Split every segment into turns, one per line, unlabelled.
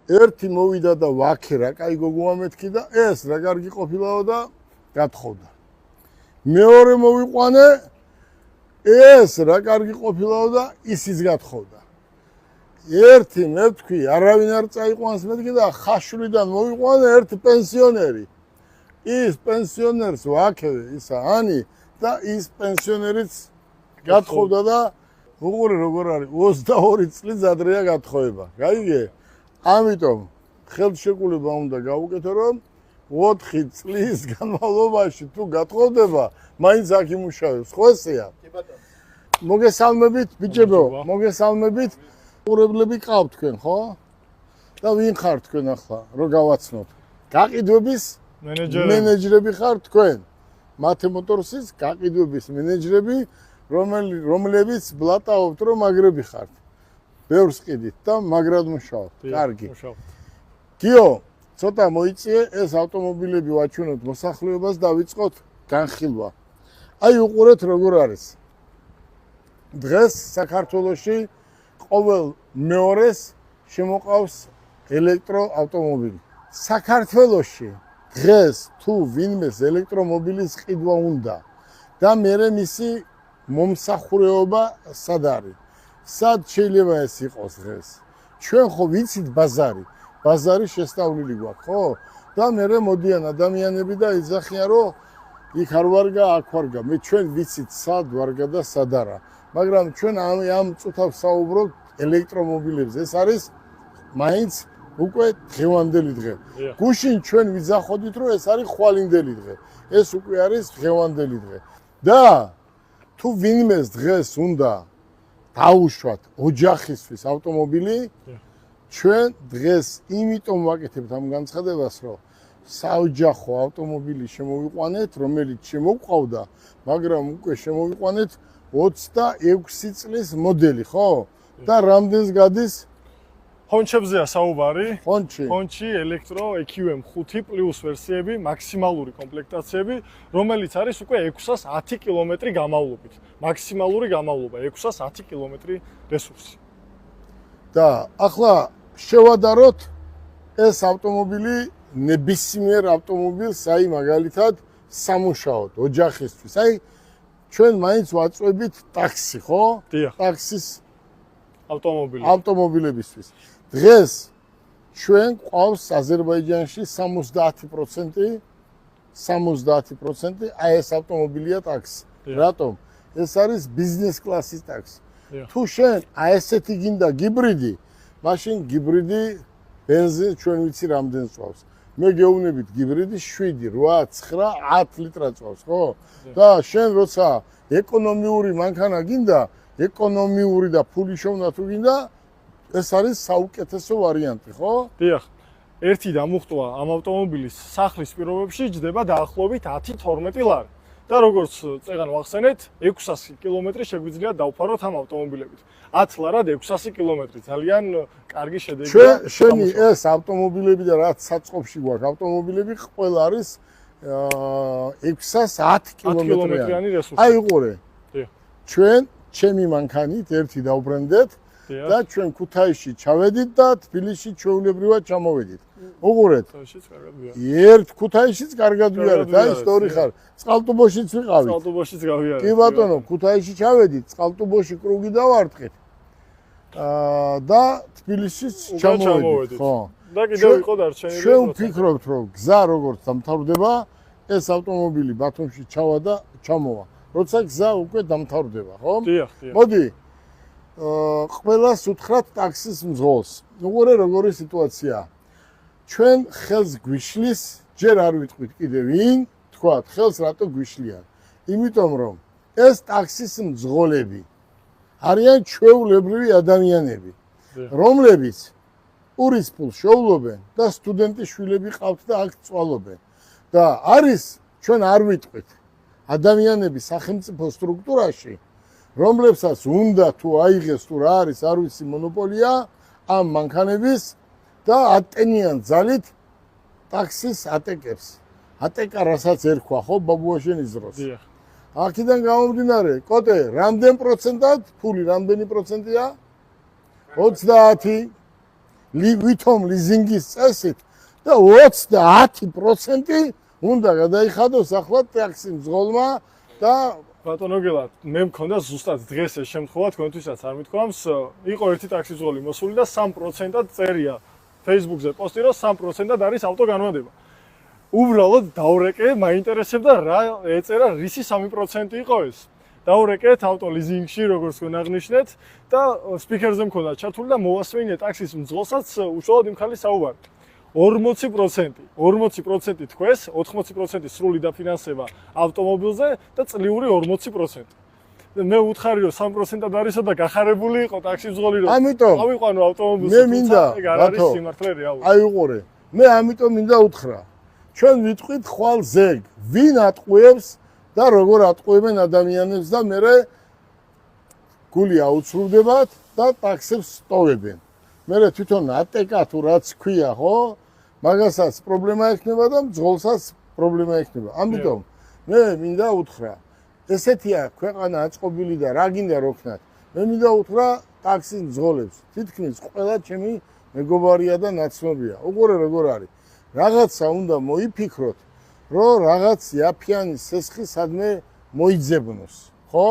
ერთი მოვიდა და ვაქე რა კაი გოგოა მეთქი და ეს რა კარგი ყოფილაო და გათხოვდა. მეორე მოვიყვანე ეს რა კარგი ყოფილაო და ისიც გათხოვდა. ერთი მე ვთქვი არავინ არ წაიყვანს მეთქი და ხაშვრიდან მოვიყვანე ერთი პენსიონერი. ის პენსიონერს ვაქე ისა ანი და ის პენსიონერიც გათხოვდა და უყურე როგორ არის 22 წლის ადრეა გათხოვება. გაიგე? ამიტომ ხელშეკრულება უნდა გავუკეთო რომ 4 წლის განმავლობაში თუ გათხოვდება, მაინც აქ იმუშავებს. ხო ესეა? კი ბატონო. მოგესალმებით, ბიჭებო, მოგესალმებით. ყურებლები ყავთ თქვენ, ხო? და ვინ ხართ თქვენ ახლა, რომ გავაცნოთ? გაყიდვების მენეჯერები ხართ თქვენ. მათე მოტორსის გაყიდვების მენეჯერები, რომლებიც ბლატაობთ, რომ მაგრები ხართ. ბევრს ყიდით და მაგრად მუშაობთ. კარგი. გიო, ცოტა მოიწიე ეს ავტომობილები ვაჩვენოთ მოსახლეობას და ვიწყოთ განხილვა. აი უყურეთ როგორ არის. დღეს საქართველოში ყოველ მეორეს შემოყავს ელექტროავტომობილი. საქართველოში დღეს თუ ვინმეს ელექტრომობილის ყიდვა უნდა და მერე მისი მომსახურეობა სად არის? სად შეიძლება ეს იყოს დღეს? ჩვენ ხო ვიცით ბაზარი. ბაზარი შესწავლილი გვაქვს, ხო? და მერე მოდიან ადამიანები და იძახიან, რომ იქ არ ვარგა, აქ ვარგა. მე ჩვენ ვიცით სად ვარგა და სად არა. მაგრამ ჩვენ ამ წუთავს საუბრობთ ელექტრომობილებზე. ეს არის მაინც უკვე დღევანდელი დღე. გუშინ ჩვენ ვიძახოდით, რომ ეს არის ხვალინდელი დღე. ეს უკვე არის დღევანდელი დღე. და თუ ვინმეს დღეს უნდა დაუშვათ ოჯახისთვის ავტომობილი, ჩვენ დღეს იმიტომ ვაკეთებთ ამ განცხადებას, რომ საოჯახო ავტომობილი შემოვიყვანეთ, რომელიც შემოგვყავდა, მაგრამ უკვე შემოვიყვანეთ 26 წლის მოდელი, ხო? და რამდენს გადის?
ფონჩებზეა საუბარი.
ფონჩი
ელექტრო EQM 5 პლუს ვერსიები, მაქსიმალური კომპლექტაციები, რომელიც არის უკვე 610 კილომეტრი გამავლობით. მაქსიმალური გამავლობა 610 კილომეტრი რესურსი. და
ახლა შევადაროთ ეს ავტომობილი ნებისმიერ ავტომობილს, აი მაგალითად სამუშაოდ, ოჯახისთვის. აი ჩვენ მაინც ვაწვევით ტაქსი, ხო? ტაქსის ავტომობილებისთვის. დღეს ჩვენ ყავს აზერბაიჯანში 70% აი ეს ავტომობილია ტაქსი. რატომ? ეს არის ბიზნეს კლასის ტაქსი. თუ შენ აი ესეთი გინდა გიბრიდი, მაშინ გიბრიდი ბენზინს ჩვენ ვიცი რამდენ წვავს. მე გეუბნებით გიბრიდი 7, 8, 9, 10 ლიტრად წვავს, ხო? და შენ როცა ეკონომიური მანქანა გინდა, ეკონომიური და ფული შოვნა თუ გინდა, ეს არის საუკეთესო ვარიანტი, ხო?
დიახ. ერთი დამუხტვა ამ ავტომობილის სახლის პირობებში ჯდება დაახლოებით 10-12 ლარი. და როგორც წეგან ვახსენეთ, 600 კილომეტრი შეგვიძლია დავფაროთ ამ ავტომობილებით. 10 ლარად 600 კილომეტრი ძალიან კარგი შედეგია.
შენი ეს ავტომობილები და რაც საწყობში გვაქვს ავტომობილები ყველა არის 610 კილომეტრიანი რესურსი. აი უყურე. ჩვენ ჩემი მანქანით ერთი დავბრენდეთ და ჩვენ ქუთაისში ჩავედით და თბილისში ჩვეულებრივად ჩამოვედით. უყურეთ. ერთ ქუთაისშიც კარგად ვიარეთ, აი ისტორი ხარ. წყალტუბოშიც ვიყავით.
წყალტუბოშიც გავიარეთ.
კი ბატონო, ქუთაისში ჩავედით, წყალტუბოში კრუგი დავარტყით. და თბილისშიც ჩამოვედით, ხო?
და კიდევ იყო დარჩენილი.
ჩვენ ვფიქრობთ, რომ გზა როგორც დამთავრდება, ეს ავტომობილი ბათუმში ჩავა და ჩამოვა. როცა გზა უკვე დამთავრდება, ხო?
დიახ.
მოდი. ყველას უთხრათ ტაქსის მძღოლს. უყურე როგორი სიტუაციაა. ჩვენ ხელს გვიშლის, ჯერ არ ვიტყვით კიდე ვინ, თქვათ, ხელს რატო გვიშლიან? იმიტომ რომ ეს ტაქსის მძღოლები არიან ჩვეულებრივი ადამიანები, რომლებიც პურის ფულს შოულობენ და სტუდენტის შვილები ყავთ და აქ წვალობენ. და არის ჩვენ არ ვიტყვით ადამიანები სახელმწიფო სტრუქტურაში, რომლებსაც უნდა თუ აიღეს თუ რა არის, არ ვიცი მონოპოლია ამ მანქანების და ატენიან ძალით ტაქსის ატეკებს. ატეკა რასაც ერქვა, ხო, ბაბუაშენის დროს.
დიახ.
აქედან გამომდინარე, კოტე, რამდენ პროცენტად ფული, რამდენი პროცენტია? 30. ვითომ ლიზინგის წესით და 30% უნდა გადაიხადოს ახლა ტაქსი მძღოლმა და
ბატონო გელა, მე მქონდა ზუსტად დღეს ეს შემთხვევა თქვენთვისაც არ მithქვამს, იყო ერთი ტაქსის მძღოლი მოსული და 3%-ად წერია Facebook-ზე პოსტი, რომ 3%-ად არის ავტო განვადება. უბრალოდ დაურეკე, მაინტერესებდა რა ეწერა, რისი 3% იყო ეს. დაურეკეთ ავტო ლიზინგში, როგორც თქვენ აღნიშნეთ და სპიქერზე მქონდა ჩართული და მოვასვენე ტაქსის მძღოლსაც უშუალოდ იმ ხალის საუბარი. 40% თქვეს, 80% სრული დაფინანსება ავტომობილზე და წლიური 40%. მე ვუთხარი რომ 3%-ად არისო და გახარებული იყო ტაქსის მძღოლი რომ ავიყვანო ავტომობილს.
მე მინდა
არის სიმართლე რეალური.
აი უყურე. მე ამიტომ მინდა უთხრა. ჩვენ ვიტყვით ხვალ ზეგ, ვინ ატყუებს და როგორ ატყუებენ ადამიანებს და მე გული აუცრუდებათ და ტაქსებს სტოვებენ. მე თვითონ ატეკა თუ რაც ქვია, ხო? მაგასაც პრობლემა ექნება და მძღოლსაც პრობლემა ექნება. ამიტომ მე მინდა უთხრა, ესეთია ქვეყანა აწყობილი და რა გინდა როქნათ. მე მინდა უთხრა ტაქსის მძღოლებს. თითქმის ყველა ჩემი მეგობარია და ნაცნობია. უყურე როგორ არის. რაღაცა უნდა მოიფიქროთ, რომ რაღაც იაფიანი სესხი სადმე მოიძებნოს, ხო?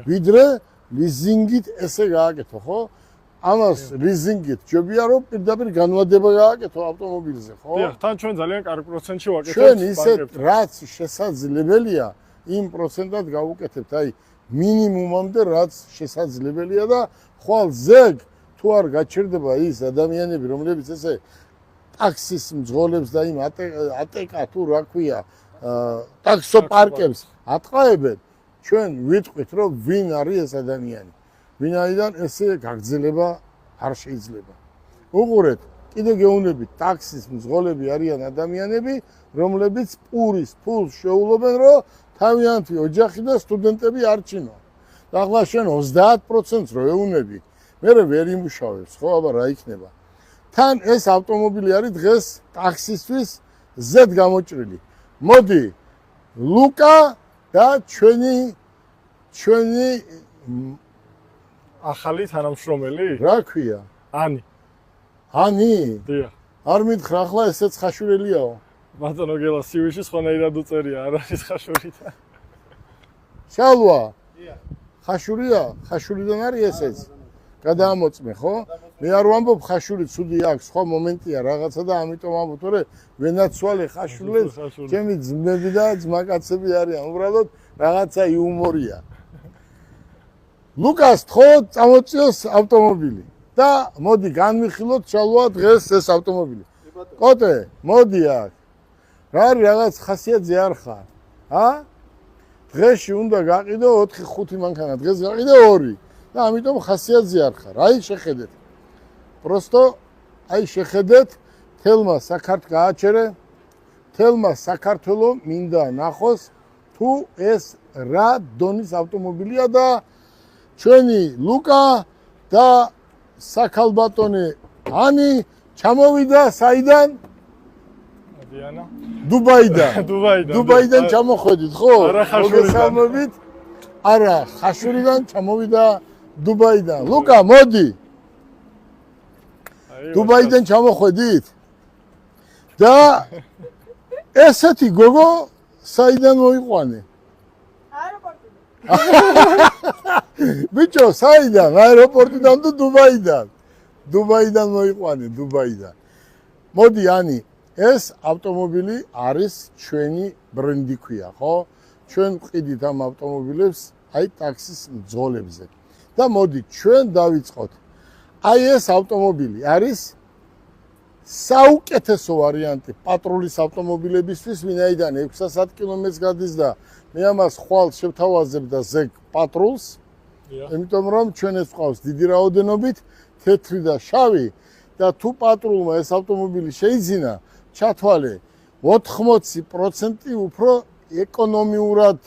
ვიდრე ლიზინგით ესე გააკეთო, ხო? ამას ლიზინგით ჯობია რომ პირდაპირ განვადება გააკეთო ავტომობილზე, ხო?
დიახ, თან ჩვენ ძალიან კარგ პროცენტში ვაკეთებთ.
ჩვენ ისეთ რაც შესაძლებელია, იმ პროცენტად გავუკეთებთ, აი მინიმუმამდე რაც შესაძლებელია და ხვალ ზეგ თუ არ გაჩერდება ის ადამიანები, რომლებიც ესე ტაქსის მძღოლებს და იმ ატეკა თუ რა ქვია, ტაქსოპარკებს ატყაებენ, ჩვენ ვიტყვით, რომ ვინ არის ეს ადამიანი. ვინაიდან ესე გაგრძელება არ შეიძლება. უყურეთ, კიდე გეუბნებით, ტაქსის მძღოლები არიან ადამიანები, რომლებიც პურის ფულს შეულობენ, რომ თავიანთი ოჯახი და სტუდენტები არჩინონ. და ახლა შენ 30%-ს რო ეუნები, მე ვერ იმუშავებს, ხო, აბა რა იქნება? თან ეს ავტომობილი არის დღეს ტაქსისთვის ზედ გამოჭრილი. მოდი, ლუკა და ჩვენი
ახალი თანამშრომელი?
რა ქვია?
ანი.
ანი?
დიახ.
არ მითხრა, ახლა ესეც ხაშურელიაო.
ბატონო გელა, CV-ში სხვანაირად უწერია, არ არის ხაშურითა.
შალვა. დიახ. ხაშურია? ხაშურიდან არის ესეც? გადაამოწმე, ხო? მე არ ვამბობ ხაშური ცუდი აქვს, ხო მომენტია რაღაცა და ამიტომ ამბობ, თორე ვენაცვალე ხაშულებს, ჩემი ძმები და ძმაკაცები არიან, უბრალოდ რაღაცა იუმორია. ლუკას თხო წამოწიოს ავტომობილი და მოდი განვიხილოთ შალვა დღეს ეს ავტომობილი. კოტე, მოდი აქ. რა არის რაღაც ხასიათზე არ ხარ? დღესში უნდა გაყიდო 4-5 მანქანა, დღეს გაყიდე 2 და ამიტომ ხასიათზე არ ხარ. აი შეხედეთ. პროსტო აი შეხედეთ, თელმა საქართველოს გააჩერე, თელმა საქართველოს მინდა ნახოს თუ ეს რა დონის ავტომობილია და ჩვენი ლუკა და საქალბატონი ანი ჩამოვიდა საიდან?
მოდიანა.
დუბაიდან. დუბაიდან ჩამოხვედით, ხო?
არა ხაშურიდან.
არა, ხაშურიდან ჩამოვიდა დუბაიდან. ლუკა, მოდი. დუბაიდან ჩამოხვედით? და ესეთი გოგო საიდან მოიყვანე? ბიჭო, საიდან? აეროპორტიდან თუ დუბაიდან? დუბაიდან მოიყვანე, დუბაიდან. მოდი, ანი, ეს ავტომობილი არის ჩვენი ბრენდი ქვია, ხო? ჩვენ ვყიდით ამ ავტომობილებს აი ტაქსის მძღოლებზე. და მოდი, ჩვენ დავიწყოთ. აი ეს ავტომობილი არის საუკეთესო ვარიანტი პატრულის ავტომობილებისთვის, ვინაიდან 600 კილომეტრს გადის და მე ამას ხვალ შევთავაზებ და ზეგ პატრულს. იმიტომ რომ ჩვენ ეს ყავს დიდი რაოდენობით, თეთრი და შავი და თუ პატრულმა ეს ავტომობილი შეიძინა, ჩათვალე 80% უფრო ეკონომიურად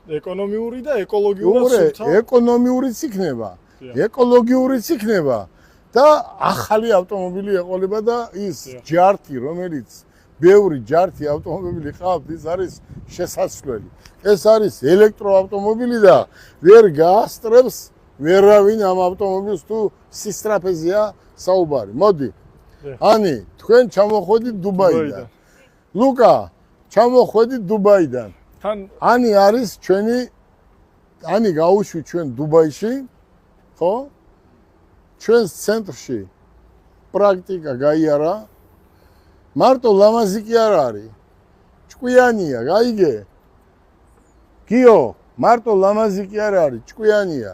ეკონომიური და ეკოლოგიურად
ეკონომიურიც იქნება. ეკოლოგიურიც იქნება და ახალი ავტომობილი ეყოლება და ის ჯართი, რომელიც ბევრი ჯართი ავტომობილი ყავთ, ის არის შესაძლებელი. ეს არის ელექტროავტომობილი და ვერ გაასწრებს ვერავინ ამ ავტომობილს თუ სისტრაფეზეა საუბარი. მოდი, Ani, თქვენ ჩამოხვედით დუბაიდან. ლუკა, ჩამოხვედით დუბაიდან.
თან
Ani არის ჩვენი Ani გავუშვი ჩვენ დუბაიში, ხო? ჩვენს ცენტრში პრაქტიკა გაიარა. მარტო ლამაზი კი არ არის. ჭკვიანია, გაიგე? გიო, მარტო ლამაზი კი არ არის, ჭკვიანია.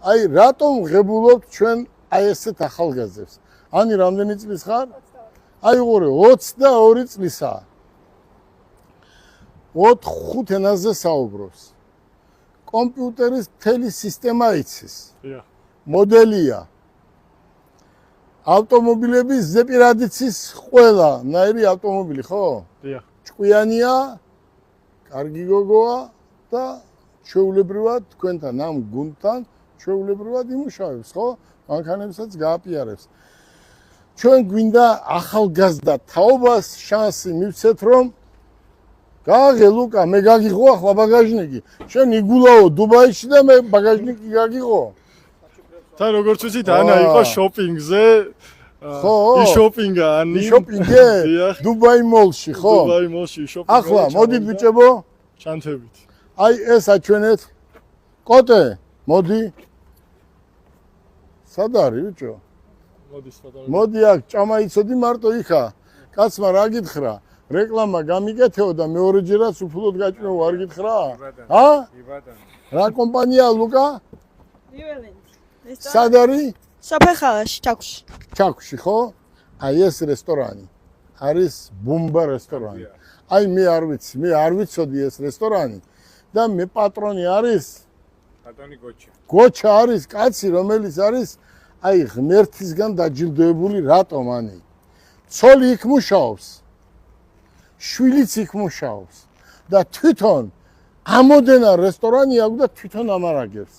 Აი, რატომ ღებულობთ ჩვენ აი ესეთ ახალგაზრდებს? Ani რამდენი წლის ხარ? Აი, უყურე, 22 წლისაა. 4 ენაზე საუბრობს. კომპიუტერის მთელი სისტემა იცის.
დიახ.
მოდელია. ავტომობილების ზეპირადიცის ყველა ნაირი ავტომობილი, ხო?
დიახ.
ჭკვიანია, კარგი გოგოა და ჩვეულებრივად თქვენთან ამ გუნდთან ჩვეულებრივად იმუშავებს, ხო? მანქანებსაც გააპიარებს. ჩვენ გვინდა ახალგაზრდა თაობას შანსი მივცეთ, რომ გააღე ლუკა, მე გაგიღო ახლა ბაგაჟნიკი. შენ იგულაო დუბაიში და მე ბაგაჟნიკი გაგიღო.
თან როგორც ვიცით, ანა იყო შოპინგზე.
ხო?
იშოპინგა ანი.
შოპინგე?
დიახ.
დუბაი მოლში, ხო?
დუბაი მოლში შოპინგი.
ახლა მოდით ბიჭებო.
ჩანთებით.
აი ეს აჩვენეთ. კოტე, მოდი. სად არის ბიჭო?
მოდი სპატარა.
მოდი აქ ჭამა იცოდი მარტო იქა. კაცმა რა გითხრა? რეკლამა გამიკეთეო და მეორეჯერაც უფლოდ გაჭმეო, არ გითხრა? ჰა? რა კომპანია ლუკა? სად არის?
საფეხალაში, ჩაკუში.
ჩაკუში, ხო? აი ეს რესტორანი. არის ბუმბა რესტორანი. აი მე არ ვიცი, მე არ ვიცოდი ეს რესტორანი და მე პატრონი არის
ბატონი გოჩა.
გოჩა არის კაცი, რომელიც არის აი ღმერთისგან დაჯილდოებული რატომ ანი? ცოლი იქ მუშაობს. შვილიც იქ მუშაობს და თვითონ ამოდენა რესტორანი აქვს და თვითონ ამარაგებს.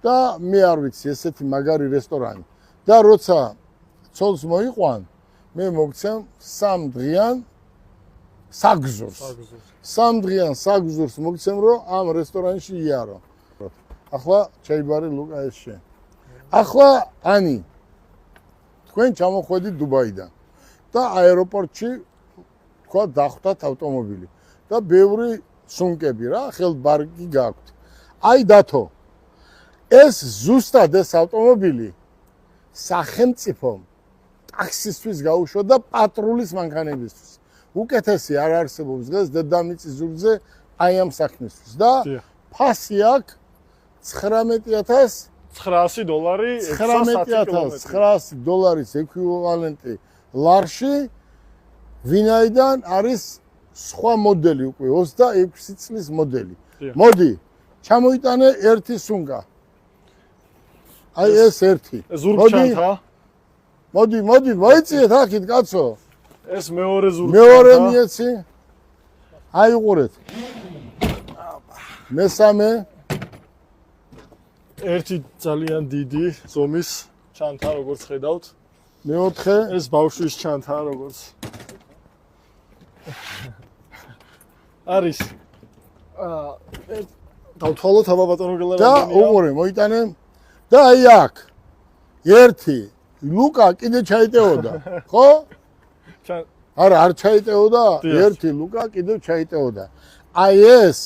და მე არ ვიცი ესეთი მაგარი რესტორანი. და როცა ცოლს მოიყვან, მე მოგცემ 3 დღიან საგზურს. 3 დღიან საგზურს მოგცემ, რომ ამ რესტორანში იარო. ახლა ჩაიბარე ლუკა ეს შენ. ახლა ანი თქვენ ჩამოხვედით დუბაიდან და აეროპორტში თქვა დახვდათ ავტომობილი და ბევრი სუნკები რა, ხელბარგი გაქვთ. აი დათო ეს ზუსტად ეს ავტომობილი სახელმწიფომ ტაქსისთვის გაუშვა და პატრულის მანქანებისთვის. უკეთესი არ არსებობს დღეს დედამიწის ზურგზე აი ამ საქმისთვის და ფასი აქვს $19,900 $19,900 ეკვივალენტი ლარში, ვინაიდან არის სხვა მოდელი უკვე 26 წლის მოდელი. მოდი, ჩამოიტანე ერთი სუნკა. აი ეს ერთი.
ზურგჩანთა.
მოდი, მოიციეთ აქეთ კაცო.
ეს მეორე ზურგჩანთა.
მეორე მიეცი. აი უყურეთ. მესამე
ერთი ძალიან დიდი ზომის ჩანთა, როგორც ხედავთ.
მეოთხე
ეს ბავშვის ჩანთა, როგორც არის. დავთვალოთ აბა ბატონო გელარანი.
და უყურე, მოიტანე. და აი აქ ერთი ლუკა კიდე ჩაიტეოდა, ხო? არა, არ ჩაიტეოდა, ერთი ლუკა კიდევ ჩაიტეოდა. აი ეს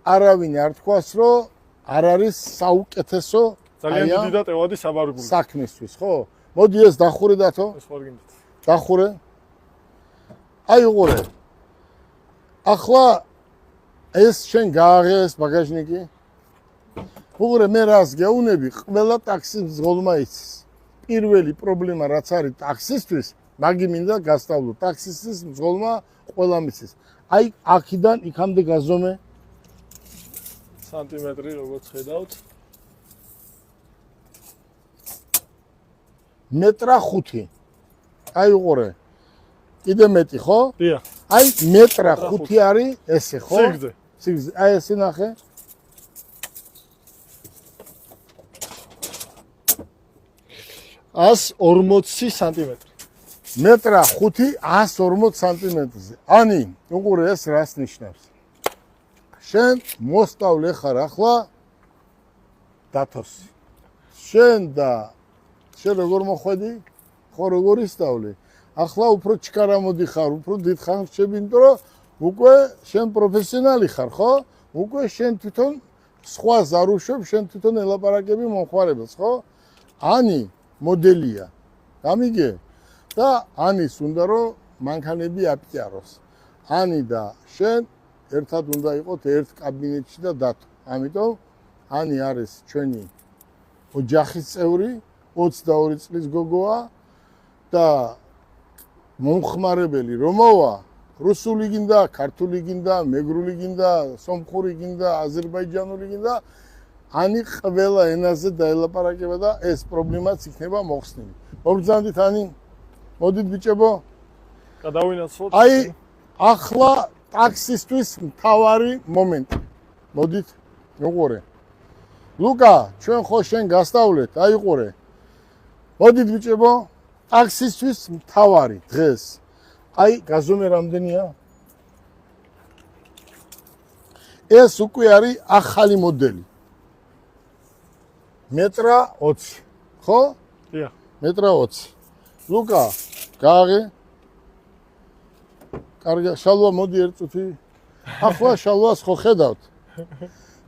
არავინ არ თქვას, რომ არ არის საუკეთესო
ძალიან დიდი და ტევადი საბარგული
საქმისთვის, ხო? მოდი ეს დახურე დათო.
ეს ვარგინდით.
დახურე. აი უყურე. ახლა ეს შენ გააღე ეს ბაგაჟნიკი. უყურე მე რას გეუნები, ყველა ტაქსის მძღოლმა იცის. პირველი პრობლემა რაც არის ტაქსისთვის, მაგი მინდა გასწავლო. ტაქსის მძღოლმა ყველა მიცის. აი აქიდან იქამდე გაზომე
სანტიმეტრი როგორც ხედავთ.
მეტრა 5. აი უყურე. კიდე მეტი, ხო?
დიახ.
აი მეტრა 5 არის ესე, ხო?
სიგრძე.
სიგრძე. აი ესე ნახე.
ას 40 სანტიმეტრი.
მეტრა 5 140 სანტიმეტრზე. ანი, უყურე ეს რას ნიშნავს? შენ მოსწავლე ხარ ახლა დათოსი. შენ და შენ როგორ მოხვედი? ხო როგორ ისწავლე? ახლა უფრო ჩქარა მოდიხარ, უფრო დიდხანს რჩები, იმიტომ რომ უკვე შენ პროფესიონალი ხარ, ხო? უკვე შენ თვითონ სხვას არ უშვებ, შენ თვითონ ელაპარაკები მომხმარებელს, ხო? ანი მოდელია. გამიგე? და ანის უნდა რომ მანქანები აპიაროს. ანი და შენ ერთად უნდა იყოთ ერთ კაბინეტში და დათო. ამიტომ ანი არის ჩვენი ოჯახის წევრი, 22 წლის გოგოა და მომხმარებელი რომოვა, რუსული გინდა, ქართული გინდა, მეგრული გინდა, სომხური გინდა, აზერბაიჯანული გინდა, ანი ყველა ენაზე დაელაპარაკება და ეს პრობლემაც იქნება მოხსნილი. მოგბრძანდით ანი? მოდით ბიჭებო.
გადავინაცვლოთ.
აი ახლა ტაქსისტვის მთავარი მომენტი. მოდით, მოყურე. ლუკა, ჩვენ ხო შენ გასწავლეთ, აიყურე. მოდით ბიჭებო, ტაქსისტვის მთავარი დღეს. აი, გაზომე რამდენია? ეს უკვე არის ახალი მოდელი. მეტრა 20, ხო?
დიახ.
მეტრა 20. ლუკა, გააღე. კარგი, შალვა მოდი ერთ წუთი. ახლა შალვას ხო ხედავთ?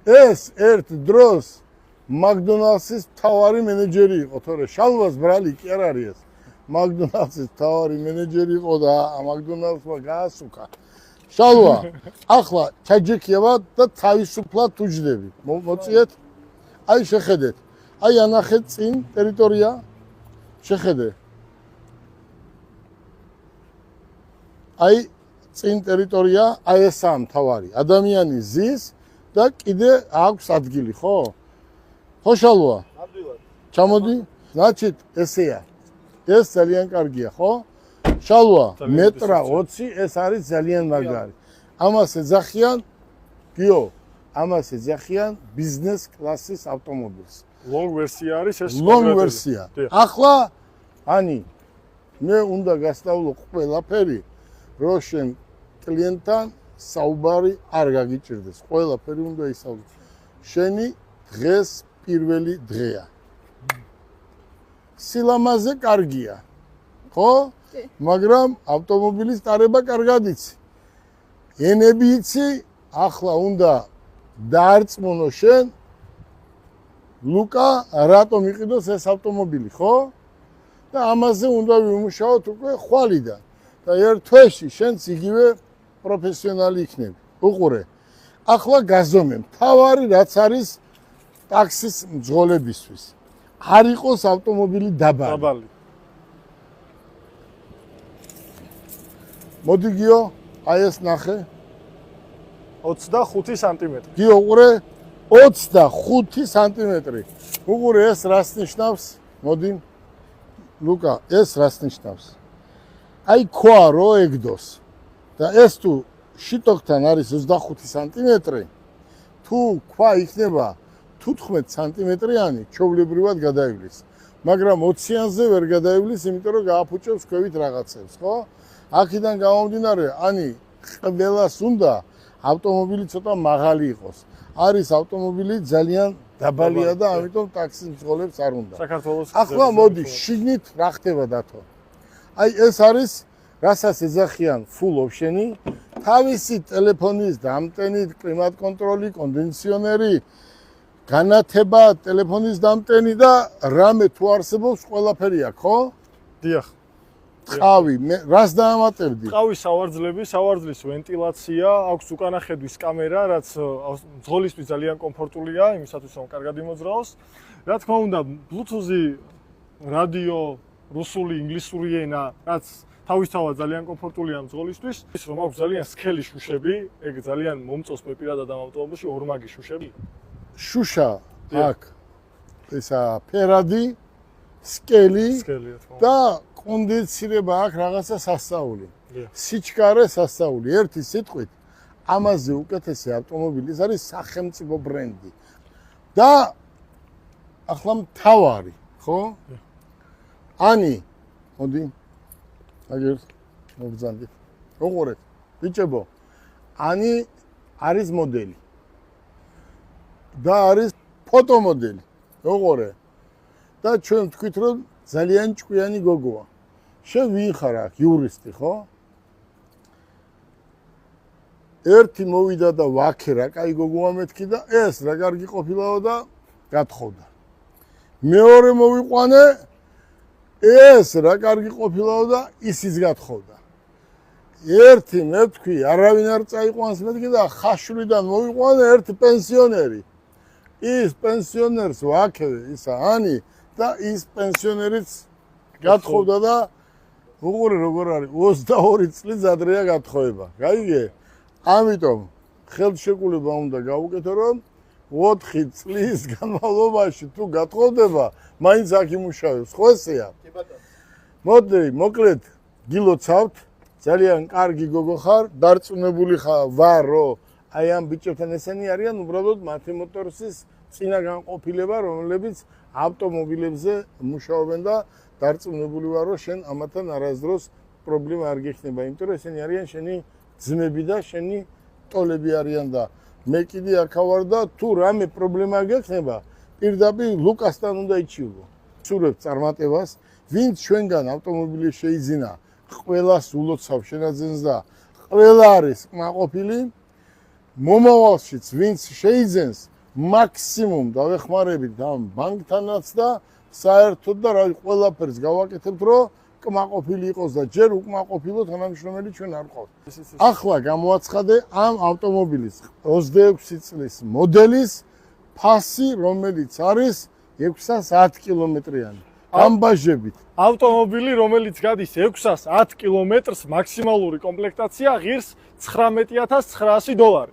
ეს ერთ დროს მაკდონალდსის მთავარი მენეჯერი იყო, თორე შალვას ბრალი კი არ არის ეს. მაკდონალდსის მთავარი მენეჯერი იყო და მაკდონალდსმა გაასუქა. შალვა, ახლა ჩაჯექიება და თავისუფლად უჯდები. მოწიეთ? აი შეხედეთ. აი ანახეთ წინ ტერიტორია. შეხედე. აი წინ ტერიტორია, აი ესაა მთავარი. ადამიანი ზის და კიდე აქვს ადგილი, ხო? ხო შალვა?
ნამდვილად.
ჩამოდი. значит, ესეა. ეს ძალიან კარგია, ხო? შალვა, მეტრა 20 ეს არის ძალიან მაგარი. ამას ეძახიან გიო, ამას ეძახიან ბიზნეს კლასის ავტომობილს.
Long version არის ეს.
Long version. ახლა ანი მე უნდა გასწავლო ყველაფერი, რომ შენ კლიენტთან საუბარი არ გაგიჭირდეს. ყველაფერი უნდა ისწავლო. შენი დღეს პირველი დღეა. სილამაზე კარგია. ხო? მაგრამ ავტომობილის ტარება კარგად იცი. ენები იცი, ახლა უნდა დაარწმუნო შენ ლუკა რატომ იყიდოს ეს ავტომობილი, ხო? და ამაზე უნდა ვიმუშაოთ უკვე ხვალიდან. და ერთ თვეში შენც იგივე პროფესიონალი იქნები. უყურე. ახლა გაზომე, მთავარი რაც არის ტაქსის მძღოლებისთვის. არ იყოს ავტომობილი დაბალი.
დაბალი.
მოდი გიო, აი ეს ნახე.
25 სანტიმეტრი.
გიო, უყურე, 25 სანტიმეტრი. უყურე, ეს რას ნიშნავს? მოდი. ლუკა, ეს რას ნიშნავს? აი ქვა რო ეგდოს. და ეს თუ შიტოქთან არის 25 სანტიმეტრი, თუ ქვა იქნება 15 სანტიმეტრიანი, ჩვეულებრივად გადაივლის. მაგრამ 20-იანზე ვერ გადაივლის, იმიტომ რომ გააფუჭებს ქვევით რაღაცებს, ხო? აქედან გამომდინარე, ანი ყველას უნდა ავტომობილი ცოტა მაღალი იყოს. არის ავტომობილი ძალიან დაბალია და ამიტომ ტაქსის მძღოლებს არ უნდა.
საქართველოს.
ახლა მოდი, შიგნით რა ხდება დათო? აი ეს არის, რასაც ეძახიან full option-ი, თავისი ტელეფონის დამტენი, კლიმატ კონტროლი, კონდიციონერი, განათება, ტელეფონის დამტენი და რამე თუ არსებობს ყველაფერი აქვს, ხო?
დიახ.
ყავი, მე რას დაამატებდი?
ყავის სავარძლები, სავარძლის ვენტილაცია, აქვს უკანა ხედვის კამერა, რაც მძღოლისთვის ძალიან კომფორტულია, იმისათვის რომ კარგად იმოძრაოს. რა თქმა უნდა, Bluetooth-ი, რადიო, რუსული, ინგლისური ენა, რაც თავისთავად ძალიან კომფორტულია მძღოლისთვის. ის რომ აქვს ძალიან სქელი შუშები, ეგ ძალიან მომწონს მე პირადად ამ ავტომობილში ორმაგი შუშები.
შუშა აქ ესა ფერადი, სკელი და კონდიცირება აქ რაღაცა სასწაული. სიჩქარე სასწაული. ერთი სიტყვით, ამაზე უკეთესი ავტომობილი ეს არის სახელმწიფო ბრენდი. და ახლა მთავარი, ხო? ანი, მოდი. აგერ მოგზანდით. უყურეთ, ბიჭებო. ანი არის მოდელი. და არის ფოტომოდელი. უყურე. და ჩვენ ვთქვით, რომ ძალიან ჭკვიანი გოგოა. შენ ვინ ხარ აქ იურისტი ხო? ერთი მოვიდა და ვაქე რა კაი გოგოა მეთქი და ეს რა კარგი ყოფილაო და გათხოვდა. მეორე მოვიყვანე ეს რა კარგი ყოფილაო და ისიც გათხოვდა. ერთი მე თქვი არავინ არ წაიყვანს მეთქი და ხაშვრიდან მოვიყვანე ერთი პენსიონერი. ის პენსიონერს ვაქევე ისა ანი და ის პენსიონერიც გათხოვდა და უყურე როგორ არის 22 წლის ადრეა გათხოვება. გაიგე? ამიტომ ხელშეკრულება უნდა გავუკეთო რომ 4 წლის განმავლობაში თუ გათხოვდება, მაინც აქ იმუშავებს, ხო ესეა? კი ბატონო. მოდი, მოკლედ გილოცავთ, ძალიან კარგი გოგო ხარ, დარწმუნებული ვარ, რომ აი ამ ბიჭებთან ესენი არიან უბრალოდ მათი მოტორსის წინა განყოფილება, რომლებიც ავტომობილებზე მუშაობენ და დარწმუნებული ვარ, რომ შენ ამათთან არასდროს პრობლემა არ გექნება, იმიტომ რომ ესენი არიან შენი ძმები და შენი ტოლები არიან და მე კიდე აქ ვარ და თუ რამე პრობლემა გექნება, პირდაპირ ლუკასთან უნდა იჩივლო. სურვებ წარმატებას, ვინც ჩვენგან ავტომობილი შეიძინა, ყველას ულოცავ შენაძენს და ყველა არის კმაყოფილი. მომავალშიც ვინც შეიძენს, მაქსიმუმ დავეხმარებით ამ ბანკთანაც და საერთოდ და რა ყველაფერს გავაკეთებთ, რომ კმაყოფილი იყოს და ჯერ უკმაყოფილო თანამშრომელი ჩვენ არ ყავთ. ახლა გამოაცხადე ამ ავტომობილის 26 წლის მოდელის ფასი, რომელიც არის 610 კილომეტრიანი. ამბაჟებით.
ავტომობილი, რომელიც გადის 610 კილომეტრს, მაქსიმალური კომპლექტაცია ღირს $19,900.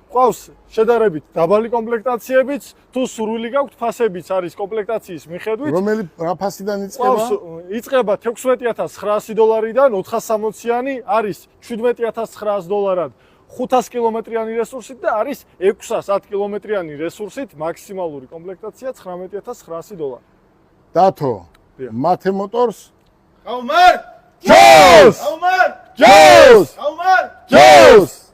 ყავს შედარებით დაბალი კომპლექტაციებიც, თუ სურვილი გაქვთ ფასებიც არის კომპლექტაციის მიხედვით.
რომელი რა ფასიდან იწყება?
იწყება $16,900-დან 460-იანი არის $17,900-დან 500 კილომეტრიანი რესურსით და არის 610 კილომეტრიანი რესურსით მაქსიმალური კომპლექტაცია $19,900.
დათო, მათე მოტორს
ხაუმარ!
ჯოს!
ხაუმარ!
ჯოს!
ხაუმარ!
ჯოს!